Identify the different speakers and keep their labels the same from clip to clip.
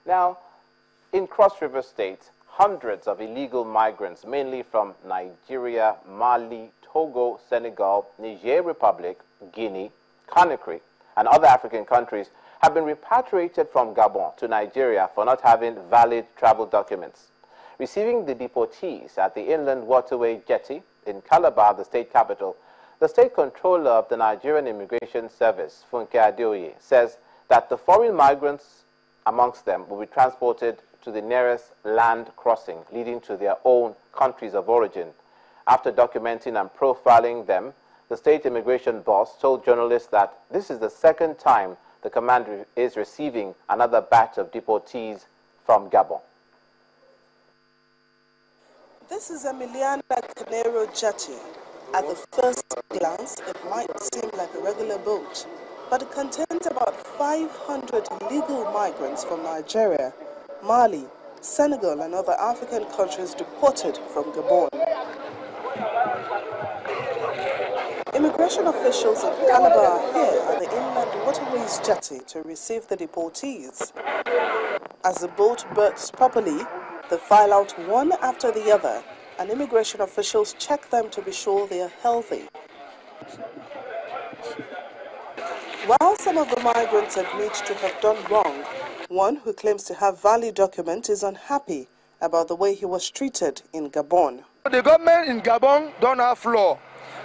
Speaker 1: Now, in Cross River State, hundreds of illegal migrants, mainly from Nigeria, Mali, Togo, Senegal, Niger Republic, Guinea, Conakry, and other African countries, have been repatriated from Gabon to Nigeria for not having valid travel documents. Receiving the deportees at the Inland Waterway Jetty in Calabar, the state capital, the state controller of the Nigerian Immigration Service, Funke Adeoye, says that the foreign migrants amongst them will be transported to the nearest land crossing leading to their own countries of origin. After documenting and profiling them, the state immigration boss told journalists that this is the second time the command is receiving another batch of deportees from Gabon.
Speaker 2: This is Emiliana Canero Jetty. At the first glance, it might seem like a regular boat, but it contains about 500 illegal migrants from Nigeria, Mali, Senegal, and other African countries deported from Gabon. Immigration officials in Calabar are here at the Inland Waterways Jetty to receive the deportees. As the boat berths properly, they file out one after the other, and immigration officials check them to be sure they are healthy. While some of the migrants admit to have done wrong, one who claims to have valid documents is unhappy about the way he was treated in Gabon.
Speaker 3: The government in Gabon don't have law,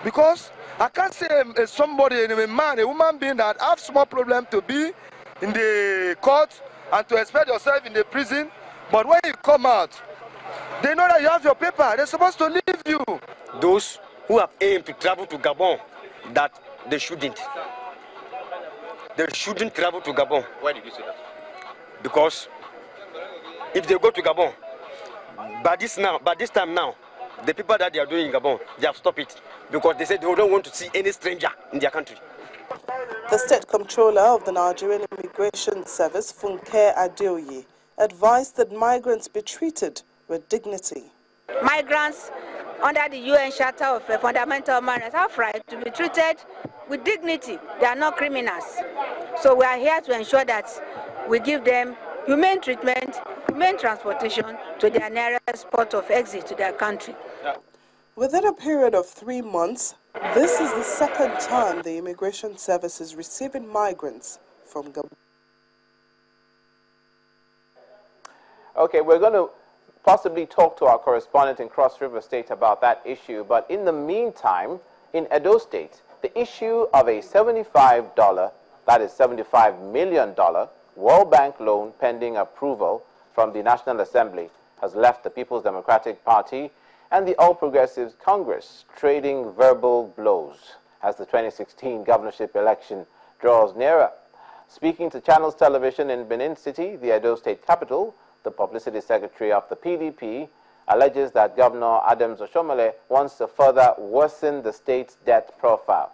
Speaker 3: because I can't say somebody, a man, a woman being that have small problem to be in the court and to expect yourself in the prison, but when you come out, they know that you have your paper. They're supposed to leave you.
Speaker 4: Those who have aimed to travel to Gabon, that they shouldn't. They shouldn't travel to Gabon.
Speaker 1: Why did you say that?
Speaker 4: Because if they go to Gabon, by this time now, the people that they are doing in Gabon, they have stopped it. Because they said they don't want to see any stranger in their country.
Speaker 2: The state comptroller of the Nigerian Immigration Service, Funke Adeoye, advised that migrants be treated with dignity.
Speaker 5: Migrants under the UN Charter of Fundamental Rights have right to be treated with dignity. They are not criminals. So we are here to ensure that we give them humane treatment, humane transportation to their nearest port of exit to their country.
Speaker 2: Within a period of 3 months, this is the second time the Immigration Service is receiving migrants from Gabon.
Speaker 1: Okay, we're going to possibly talk to our correspondent in Cross River State about that issue, but in the meantime, in Edo State, the issue of a $75, that is $75 million, World Bank loan pending approval from the National Assembly has left the People's Democratic Party and the All Progressives Congress trading verbal blows as the 2016 governorship election draws nearer. Speaking to Channels Television in Benin City, the Edo State capital, the Publicity Secretary of the PDP alleges that Governor Adams Oshiomhole wants to further worsen the state's debt profile.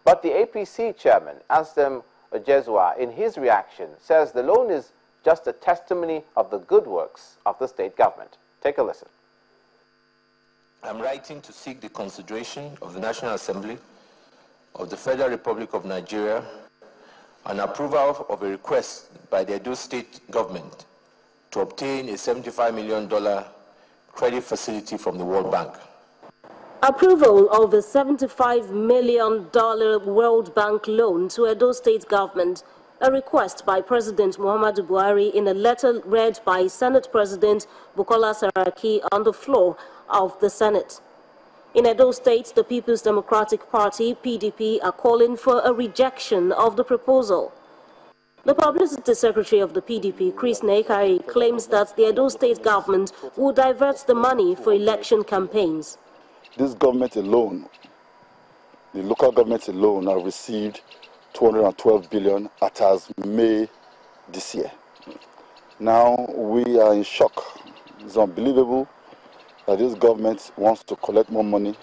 Speaker 1: But the APC chairman, Ansem Ojezwa, in his reaction, says the loan is just a testimony of the good works of the state government. Take a listen.
Speaker 6: I'm writing to seek the consideration of the National Assembly of the Federal Republic of Nigeria and approval of a request by the Edo State government to obtain a $75 million credit facility from the World Bank.
Speaker 7: Approval of the $75 million World Bank loan to Edo State government, a request by President Muhammadu Buhari in a letter read by Senate President Bukola Saraki on the floor of the Senate. In Edo State, the People's Democratic Party, PDP, are calling for a rejection of the proposal. The Publicity Secretary of the PDP, Nehikharie, claims that the Edo State government will divert the money for election campaigns.
Speaker 8: This government alone, the local governments alone, have received $212 billion as May this year. Now we are in shock. It's unbelievable that this government wants to collect more money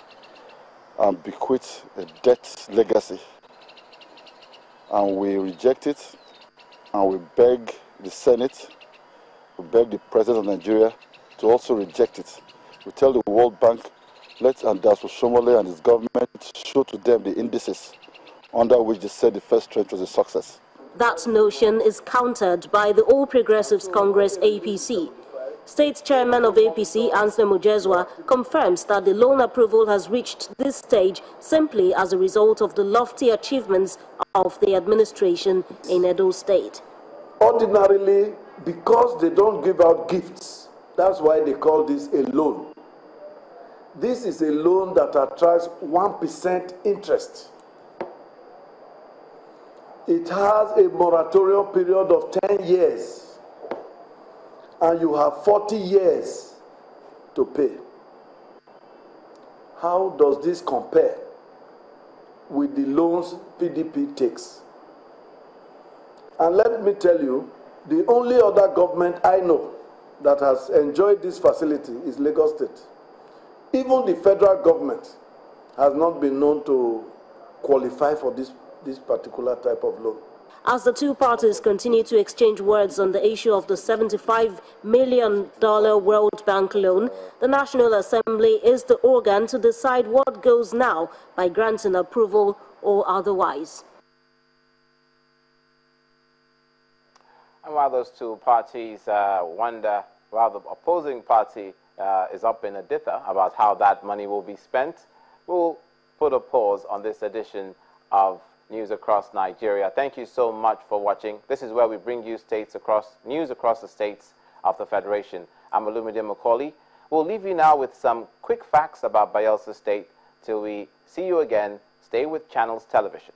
Speaker 8: and bequeath a debt legacy. And we reject it, and we beg the Senate, we beg the President of Nigeria to also reject it. We tell the World Bank, let Adams Oshiomhole and his government show to them the indices under which they said the first tranche was a success.
Speaker 7: That notion is countered by the All Progressives Congress APC. State Chairman of APC, Anselm Ojezwa, confirms that the loan approval has reached this stage simply as a result of the lofty achievements of the administration in Edo State.
Speaker 9: Ordinarily, because they don't give out gifts, that's why they call this a loan. This is a loan that attracts 1% interest. It has a moratorium period of 10 years. And you have 40 years to pay. How does this compare with the loans PDP takes? And let me tell you, the only other government I know that has enjoyed this facility is Lagos State. Even the federal government has not been known to qualify for this particular type of loan.
Speaker 7: As the two parties continue to exchange words on the issue of the $75 million World Bank loan, the National Assembly is the organ to decide what goes now by granting approval or otherwise.
Speaker 1: And while those two parties wonder, while the opposing party is up in a dither about how that money will be spent, we'll put a pause on this edition of News Across Nigeria. Thank you so much for watching. This is where we bring you news across the states of the Federation. I'm Olumide Macaulay. We'll leave you now with some quick facts about Bayelsa State. Till we see you again, stay with Channels Television.